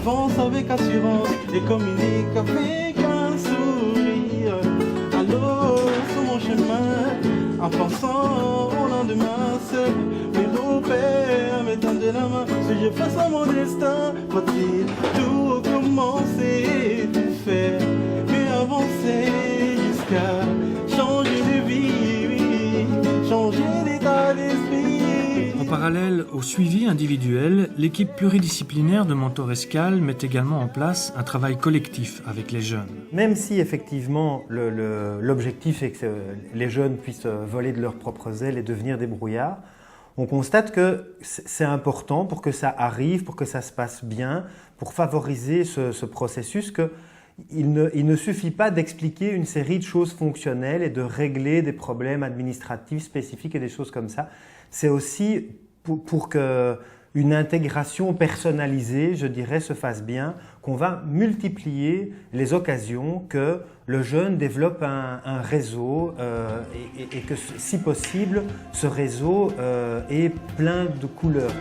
avance avec assurance et communique avec un sourire. Allô, sur mon chemin, en pensant au lendemain seul, mais mon père me tendait la main. Si je face à mon destin, faut-il tout recommencer, tout faire, mais avancer jusqu'à changer de vie, oui, changer d'état d'esprit. En parallèle au suivi individuel, l'équipe pluridisciplinaire de Mentor Escale met également en place un travail collectif avec les jeunes. Même si effectivement l'objectif est que les jeunes puissent voler de leurs propres ailes et devenir des brouillards, on constate que c'est important pour que ça arrive, pour que ça se passe bien, pour favoriser ce processus, qu'il ne suffit pas d'expliquer une série de choses fonctionnelles et de régler des problèmes administratifs spécifiques et des choses comme ça. C'est aussi pour qu'une intégration personnalisée, je dirais, se fasse bien, qu'on va multiplier les occasions que le jeune développe un réseau et que, si possible, ce réseau est plein de couleurs.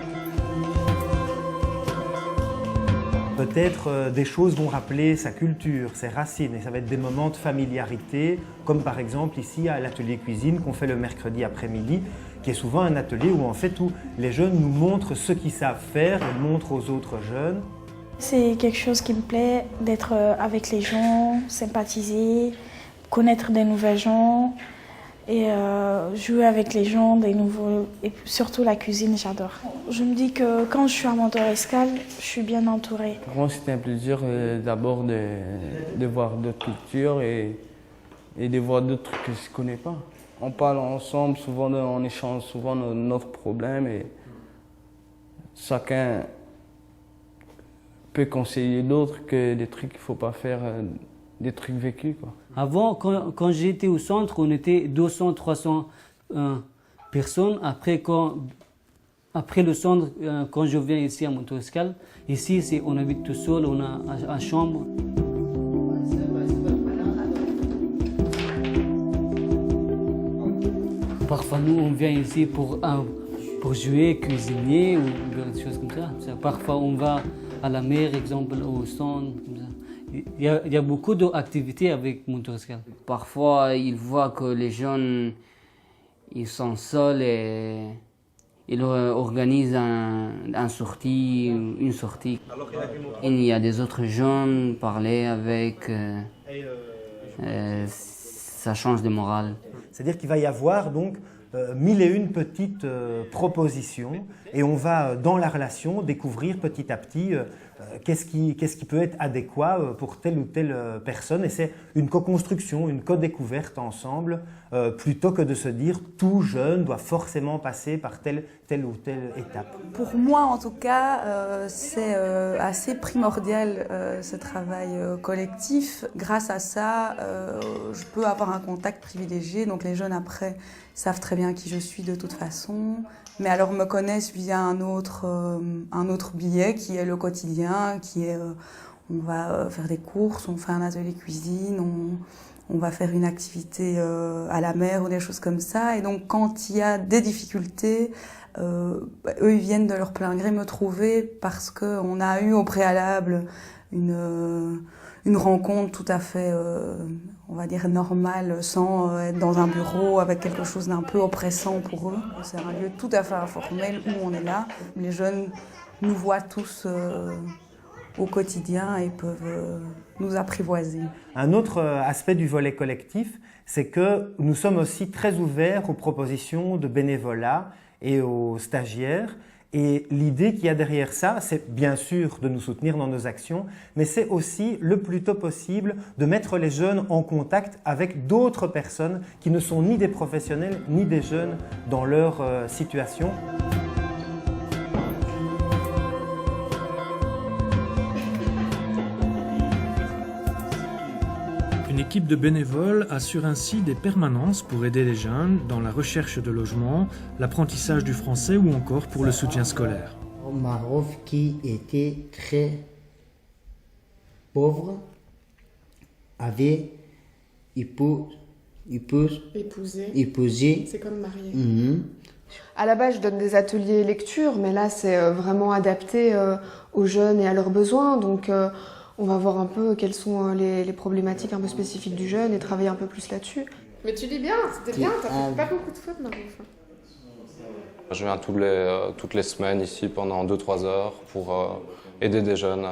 Peut-être des choses vont rappeler sa culture, ses racines, et ça va être des moments de familiarité, comme par exemple ici à l'atelier cuisine qu'on fait le mercredi après-midi, qui est souvent un atelier où en fait où les jeunes nous montrent ce qu'ils savent faire et montrent aux autres jeunes. C'est quelque chose qui me plaît, d'être avec les gens, sympathiser, connaître des nouvelles gens et jouer avec les gens, des nouveaux, et surtout la cuisine, j'adore. Je me dis que quand je suis à Mentor Escale, je suis bien entourée. Pour moi, c'était un plaisir d'abord de voir d'autres cultures et de voir d'autres trucs que je ne connais pas. On parle ensemble, souvent on échange souvent nos problèmes et chacun peut conseiller d'autres que des trucs qu'il ne faut pas faire, des trucs vécus, quoi. Avant, quand j'étais au centre, on était 200, 300 personnes. Après le centre, quand je viens ici à Mentor Escale, ici on habite tout seul, on a une chambre. Parfois, nous, on vient ici pour jouer, cuisiner ou des choses comme ça. Parfois, on va à la mer, exemple, au centre. Comme ça. Il y a beaucoup d'activités avec Mentor Escale. Parfois, ils voient que les jeunes ils sont seuls et ils organisent une sortie. Il y a des autres jeunes, parler avec, ça change de morale. C'est-à-dire qu'il va y avoir donc mille et une petites propositions et on va dans la relation découvrir petit à petit qu'est-ce qui peut être adéquat pour telle ou telle personne et c'est une co-construction, une co-découverte ensemble plutôt que de se dire tout jeune doit forcément passer par telle ou telle étape. Pour moi en tout cas c'est assez primordial ce travail collectif. Grâce à ça je peux avoir un contact privilégié, donc les jeunes après savent très bien qui je suis de toute façon, mais alors me connaissent via un autre billet qui est le quotidien, qui est on va faire des courses, on fait un atelier cuisine, on va faire une activité à la mer ou des choses comme ça. Et donc quand il y a des difficultés, eux ils viennent de leur plein gré me trouver parce qu'on a eu au préalable une rencontre tout à fait, on va dire, normale, sans être dans un bureau avec quelque chose d'un peu oppressant pour eux. C'est un lieu tout à fait informel où on est là. Les jeunes nous voient tous au quotidien et peuvent nous apprivoiser. Un autre aspect du volet collectif, c'est que nous sommes aussi très ouverts aux propositions de bénévolat et aux stagiaires. Et l'idée qu'il y a derrière ça, c'est bien sûr de nous soutenir dans nos actions, mais c'est aussi le plus tôt possible de mettre les jeunes en contact avec d'autres personnes qui ne sont ni des professionnels ni des jeunes dans leur situation. Une équipe de bénévoles assure ainsi des permanences pour aider les jeunes dans la recherche de logement, l'apprentissage du français ou encore pour le soutien scolaire. Au Maroc, qui était très pauvre, avait épousé. C'est comme marié. À la base, je donne des ateliers lecture, mais là, c'est vraiment adapté aux jeunes et à leurs besoins. Donc, on va voir un peu quelles sont les problématiques un peu spécifiques du jeune et travailler un peu plus là-dessus. Mais tu lis bien, c'était bien, t'as fait pas beaucoup de fautes, Marouf. Je viens toutes les semaines ici pendant 2-3 heures pour aider des jeunes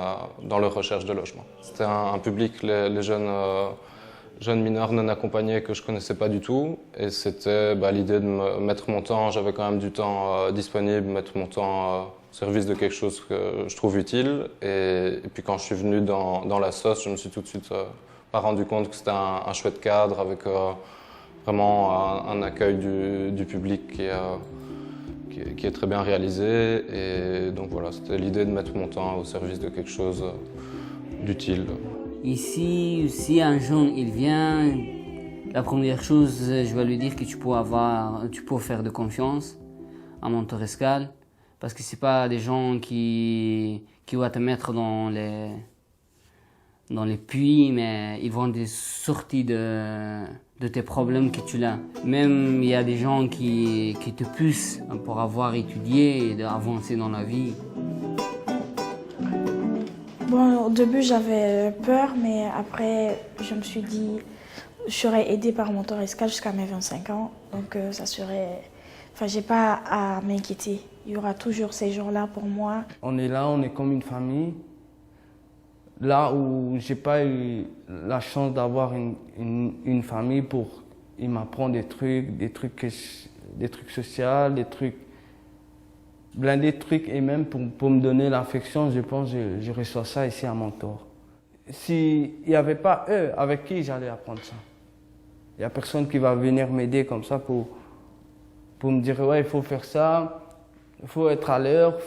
dans leur recherche de logement. C'était un public, les jeunes mineurs non accompagnés que je connaissais pas du tout. Et c'était l'idée de me mettre mon temps, j'avais quand même du temps disponible, mettre mon temps au service de quelque chose que je trouve utile. Et puis quand je suis venu dans la SOS, je me suis tout de suite pas rendu compte que c'était un chouette cadre avec vraiment un accueil du public qui est très bien réalisé. Et donc voilà, c'était l'idée de mettre mon temps au service de quelque chose d'utile. Ici, si un jeune il vient, la première chose, je vais lui dire que tu peux faire de confiance à Montorescal, parce que c'est pas des gens qui vont te mettre dans les puits, mais ils vont te sortir de tes problèmes que tu as. Même il y a des gens qui te poussent pour avoir étudié et d'avancer dans la vie. Bon, au début, j'avais peur, mais après, je me suis dit, je serais aidée par Montorescal jusqu'à mes 25 ans. Donc, ça serait... Enfin, j'ai pas à m'inquiéter. Il y aura toujours ces gens-là pour moi. On est là, on est comme une famille. Là où j'ai pas eu la chance d'avoir une famille pour... Il m'apprend des trucs sociaux, des trucs... Blindé de trucs, et même pour me donner l'affection, je pense que je reçois ça ici à Montor. S'il n'y avait pas eux, avec qui j'allais apprendre ça? Il n'y a personne qui va venir m'aider comme ça pour me dire ouais, il faut faire ça, il faut être à l'heure,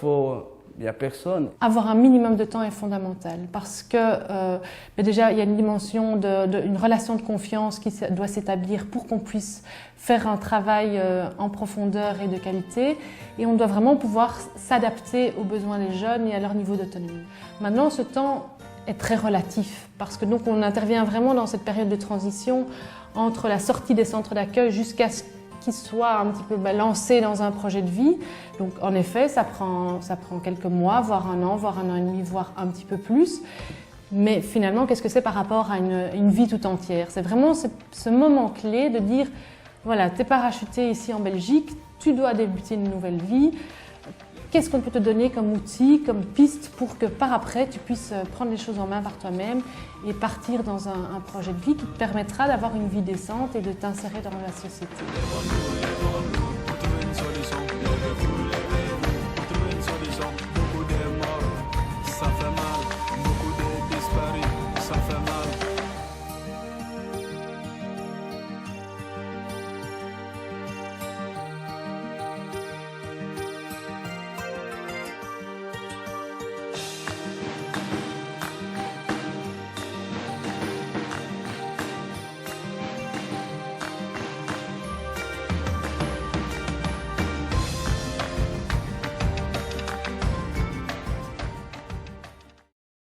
il n'y a personne. Avoir un minimum de temps est fondamental parce que déjà il y a une dimension une relation de confiance qui doit s'établir pour qu'on puisse faire un travail en profondeur et de qualité, et on doit vraiment pouvoir s'adapter aux besoins des jeunes et à leur niveau d'autonomie. Maintenant, ce temps est très relatif parce que donc on intervient vraiment dans cette période de transition entre la sortie des centres d'accueil jusqu'à ce qu'ils soient un petit peu lancés dans un projet de vie. Donc en effet, ça prend quelques mois, voire un an et demi, voire un petit peu plus. Mais finalement, qu'est-ce que c'est par rapport à une vie tout entière? C'est vraiment ce moment clé de dire, voilà, t'es parachuté ici en Belgique, tu dois débuter une nouvelle vie. Qu'est-ce qu'on peut te donner comme outil, comme piste pour que par après, tu puisses prendre les choses en main par toi-même et partir dans un projet de vie qui te permettra d'avoir une vie décente et de t'insérer dans la société.